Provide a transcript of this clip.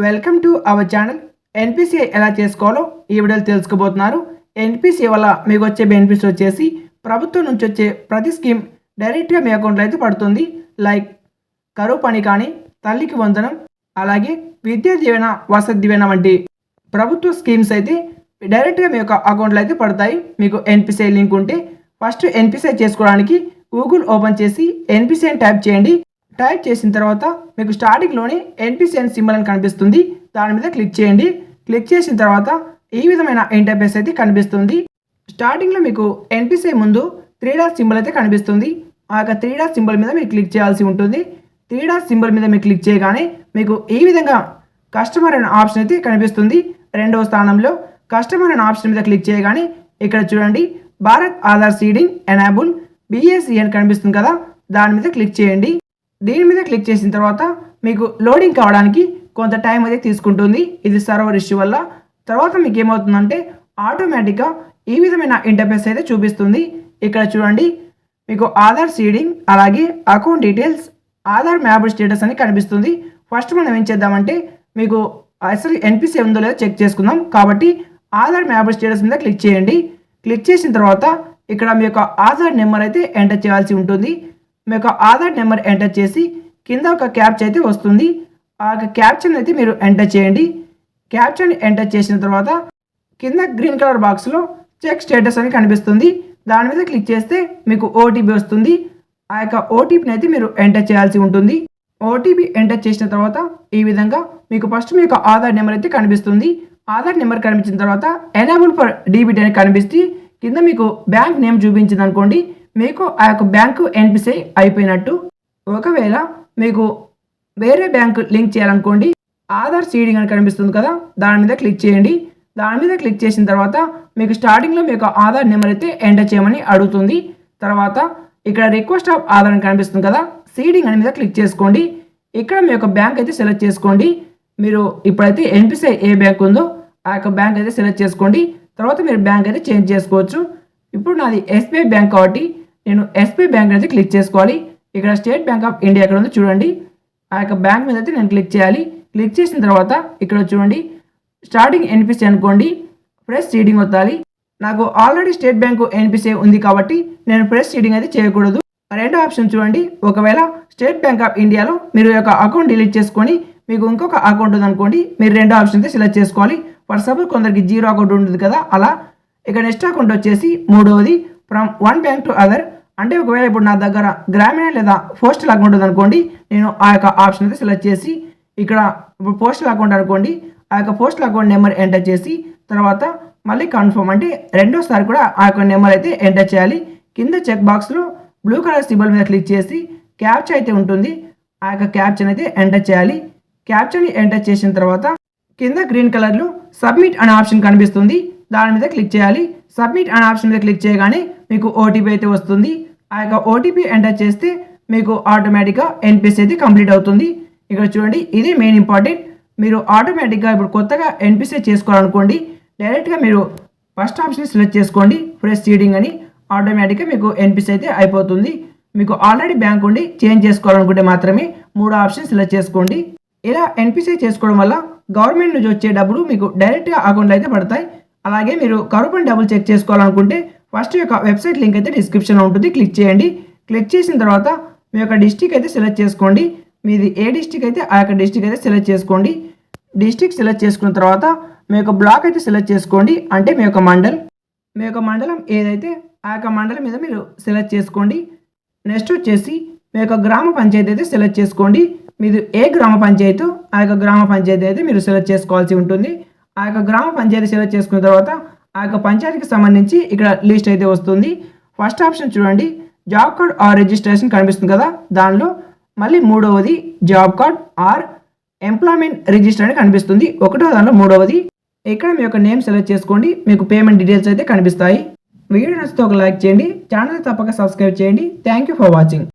Welcome to our channel. NPCI ఎలా చేసుకోవాలో ఈ వీడియోలో తెలుసుకోబోతున్నారు. ఎన్పిసిఐ వల్ల మీకు వచ్చే బెనిఫిట్స్ వచ్చేసి ప్రభుత్వం నుంచి వచ్చే ప్రతి స్కీమ్ డైరెక్ట్గా మీ అకౌంట్లో అయితే పడుతుంది. లైక్ కరువు పని కానీ, తల్లికి వందనం, అలాగే విద్యా దీవెన, వసతి దీవెన వంటి ప్రభుత్వ స్కీమ్స్ అయితే డైరెక్ట్గా మీ యొక్క అకౌంట్లో అయితే పడతాయి. మీకు ఎన్పిసిఐ లింక్ ఉంటే ఫస్ట్ ఎన్పిసిఐ చేసుకోవడానికి గూగుల్ ఓపెన్ చేసి ఎన్పిసిఐ టైప్ చేయండి. టైప్ చేసిన తర్వాత మీకు స్టార్టింగ్లోనే ఎన్పిసిఐ సింబల్ అని కనిపిస్తుంది. దాని మీద క్లిక్ చేయండి. క్లిక్ చేసిన తర్వాత ఈ విధమైన ఇంటర్ఫేస్ అయితే కనిపిస్తుంది. స్టార్టింగ్లో మీకు ఎన్పిసిఐ ముందు 3 డాట్ సింబల్ అయితే కనిపిస్తుంది. ఆ యొక్క 3 డాట్ సింబల్ మీద మీరు క్లిక్ చేయాల్సి ఉంటుంది. 3 డాట్ సింబల్ మీద మీరు క్లిక్ చేయగానే మీకు ఈ విధంగా కస్టమర్ అనే ఆప్షన్ అయితే కనిపిస్తుంది. రెండవ స్థానంలో కస్టమర్ అనే ఆప్షన్ మీద క్లిక్ చేయగానే ఇక్కడ చూడండి, Bharat Aadhaar seeding enable BSE అని కనిపిస్తుంది కదా, దాని మీద క్లిక్ చేయండి. దీని మీద క్లిక్ చేసిన తర్వాత మీకు లోడింగ్ కావడానికి కొంత టైం అయితే తీసుకుంటుంది. ఇది సర్వర్ ఇష్యూ వల్ల. తర్వాత మీకు ఏమవుతుందంటే ఆటోమేటిక్గా ఈ విధమైన ఇంటర్ఫేస్ అయితే చూపిస్తుంది. ఇక్కడ చూడండి, మీకు ఆధార్ సీడింగ్, అలాగే account details, Aadhaar mapped status అని కనిపిస్తుంది. ఫస్ట్ మనం ఏం చేద్దామంటే మీకు అసలు ఎన్పిసిఐ ఉందో లేదో చెక్ చేసుకుందాం. కాబట్టి ఆధార్ మ్యాప్డ్ స్టేటస్ మీద క్లిక్ చేయండి. క్లిక్ చేసిన తర్వాత ఇక్కడ మీ యొక్క ఆధార్ నెంబర్ అయితే ఎంటర్ చేయాల్సి ఉంటుంది. మీ యొక్క ఆధార్ నెంబర్ ఎంటర్ చేసి కింద ఒక క్యాప్చా అయితే వస్తుంది. ఆ క్యాప్చాని అయితే మీరు ఎంటర్ చేయండి. క్యాప్చాని ఎంటర్ చేసిన తర్వాత కింద గ్రీన్ కలర్ బాక్స్లో చెక్ స్టేటస్ అని కనిపిస్తుంది. దాని మీద క్లిక్ చేస్తే మీకు ఓటీపీ వస్తుంది. ఆ యొక్క ఓటీపీని అయితే మీరు ఎంటర్ చేయాల్సి ఉంటుంది. ఓటీపీ ఎంటర్ చేసిన తర్వాత ఈ విధంగా మీకు ఫస్ట్ మీ యొక్క ఆధార్ నెంబర్ అయితే కనిపిస్తుంది. ఆధార్ నెంబర్ కనిపించిన తర్వాత ఎనేబుల్ ఫర్ డీబిట్ అని కనిపిస్తే కింద మీకు బ్యాంక్ నేమ్ చూపించింది అనుకోండి, మీకు ఆ యొక్క బ్యాంకు ఎన్పిసిఐ అయిపోయినట్టు. ఒకవేళ మీకు వేరే బ్యాంకు లింక్ చేయాలనుకోండి, ఆధార్ సీడింగ్ అని కనిపిస్తుంది కదా, దాని మీద క్లిక్ చేయండి. దాని మీద క్లిక్ చేసిన తర్వాత మీకు స్టార్టింగ్లో మీ యొక్క ఆధార్ నెంబర్ అయితే ఎంటర్ చేయమని అడుగుతుంది. తర్వాత ఇక్కడ రిక్వెస్ట్ ఆఫ్ ఆధార్ అని కనిపిస్తుంది కదా, సీడింగ్ అని మీద క్లిక్ చేసుకోండి. ఇక్కడ మీ యొక్క బ్యాంక్ అయితే సెలెక్ట్ చేసుకోండి. మీరు ఇప్పుడైతే ఎన్పిసిఐ ఏ బ్యాంక్ ఉందో ఆ యొక్క బ్యాంక్ అయితే సెలెక్ట్ చేసుకోండి. తర్వాత మీరు బ్యాంక్ అయితే చేంజ్ చేసుకోవచ్చు. ఇప్పుడు నాది ఎస్బీఐ బ్యాంక్ కాబట్టి నేను ఎస్బీఐ బ్యాంక్ అయితే క్లిక్ చేసుకోవాలి. ఇక్కడ స్టేట్ బ్యాంక్ ఆఫ్ ఇండియా ఎక్కడ ఉందో చూడండి, ఆ యొక్క బ్యాంక్ మీద అయితే నేను క్లిక్ చేయాలి. క్లిక్ చేసిన తర్వాత ఇక్కడ చూడండి, స్టార్టింగ్ ఎన్పిసిఐ అనుకోండి, ప్రెస్ సీడింగ్ వత్తాలి. నాకు ఆల్రెడీ స్టేట్ బ్యాంకు ఎన్పిసిఐ ఉంది కాబట్టి నేను ప్రెస్ సీడింగ్ అయితే చేయకూడదు. రెండో ఆప్షన్ చూడండి, ఒకవేళ స్టేట్ బ్యాంక్ ఆఫ్ ఇండియాలో మీరు యొక్క అకౌంట్ డిలీట్ చేసుకొని మీకు ఇంకొక అకౌంట్ ఉందనుకోండి, మీరు రెండో ఆప్షన్ అయితే సెలెక్ట్ చేసుకోవాలి. ఫర్ సపోజ్ కొందరికి 0 అకౌంట్ ఉంటుంది కదా, అలా. ఇక నెక్స్ట్ అకౌంట్ వచ్చేసి మూడవది from one bank to other. అంటే ఒకవేళ ఇప్పుడు నా దగ్గర గ్రామీణ లేదా పోస్టల్ అకౌంట్ ఉందనుకోండి, నేను ఆ యొక్క ఆప్షన్ అయితే సెలెక్ట్ చేసి ఇక్కడ ఇప్పుడు పోస్టల్ అకౌంట్ అనుకోండి, ఆ యొక్క పోస్టల్ అకౌంట్ నెంబర్ ఎంటర్ చేసి తర్వాత మళ్ళీ కన్ఫర్మ్ అంటే రెండోసారి కూడా ఆ యొక్క నెంబర్ అయితే ఎంటర్ చేయాలి. కింద చెక్ బాక్స్లో బ్లూ కలర్ సింబల్ మీద క్లిక్ చేసి క్యాప్చా అయితే ఉంటుంది, ఆ యొక్క క్యాప్చాని అయితే ఎంటర్ చేయాలి. క్యాప్చాని ఎంటర్ చేసిన తర్వాత కింద గ్రీన్ కలర్లో సబ్మిట్ అనే ఆప్షన్ కనిపిస్తుంది, దాని మీద క్లిక్ చేయాలి. సబ్మిట్ అనే ఆప్షన్ మీద క్లిక్ చేయగానే మీకు ఓటీపీ అయితే వస్తుంది. ఆ యొక్క ఓటీపీ ఎంటర్ చేస్తే మీకు ఆటోమేటిక్గా ఎన్పిసిఐ అయితే కంప్లీట్ అవుతుంది. ఇక్కడ చూడండి, ఇది మెయిన్ ఇంపార్టెంట్. మీరు ఆటోమేటిక్గా ఇప్పుడు కొత్తగా ఎన్పిసిఐ చేసుకోవాలనుకోండి, డైరెక్ట్గా మీరు ఫస్ట్ ఆప్షన్ సెలెక్ట్ చేసుకోండి, ప్రెస్ సీడింగ్ అని. ఆటోమేటిక్గా మీకు ఎన్పిసిఐ అయితే అయిపోతుంది. మీకు ఆల్రెడీ బ్యాంక్ ఉండి చేంజ్ చేసుకోవాలనుకుంటే మాత్రమే మూడో ఆప్షన్ సెలెక్ట్ చేసుకోండి. ఇలా ఎన్పిసిఐ చేసుకోవడం వల్ల గవర్నమెంట్ నుంచి వచ్చే డబ్బులు మీకు డైరెక్ట్గా అకౌంట్లో అయితే పడతాయి. అలాగే మీరు కరువు పని డబ్బులు చెక్ చేసుకోవాలనుకుంటే ఫస్ట్ యొక్క వెబ్సైట్ లింక్ అయితే డిస్క్రిప్షన్లో ఉంటుంది, క్లిక్ చేయండి. క్లిక్ చేసిన తర్వాత మీ యొక్క డిస్ట్రిక్ట్ అయితే సెలెక్ట్ చేసుకోండి. మీది ఏ డిస్ట్రిక్ట్ అయితే ఆ యొక్క డిస్ట్రిక్ట్ అయితే సెలెక్ట్ చేసుకోండి. డిస్ట్రిక్ట్ సెలెక్ట్ చేసుకున్న తర్వాత మీ యొక్క బ్లాక్ అయితే సెలెక్ట్ చేసుకోండి, అంటే మీ యొక్క మండలం ఏదైతే ఆ యొక్క మండలం మీద మీరు సెలెక్ట్ చేసుకోండి. నెక్స్ట్ వచ్చేసి మీ యొక్క గ్రామ పంచాయతీ అయితే సెలెక్ట్ చేసుకోండి. మీరు ఏ గ్రామ పంచాయతీ ఆ యొక్క గ్రామ పంచాయతీ అయితే మీరు సెలెక్ట్ చేసుకోవాల్సి ఉంటుంది. ఆ యొక్క గ్రామ పంచాయతీ సెలెక్ట్ చేసుకున్న తర్వాత ఆ యొక్క పంచాయతీకి సంబంధించి ఇక్కడ లిస్ట్ అయితే వస్తుంది. ఫస్ట్ ఆప్షన్ చూడండి, జాబ్ కార్డ్ ఆర్ రిజిస్ట్రేషన్ కనిపిస్తుంది కదా, దానిలో మళ్ళీ మూడవది job card or employment register అని కనిపిస్తుంది. ఒకటో దానిలో మూడవది. ఇక్కడ మీ యొక్క నేమ్ సెలెక్ట్ చేసుకోండి, మీకు పేమెంట్ డీటెయిల్స్ అయితే కనిపిస్తాయి. వీడియో నచ్చితే ఒక లైక్ చేయండి, ఛానల్ తప్పక సబ్స్క్రైబ్ చేయండి. Thank you for watching.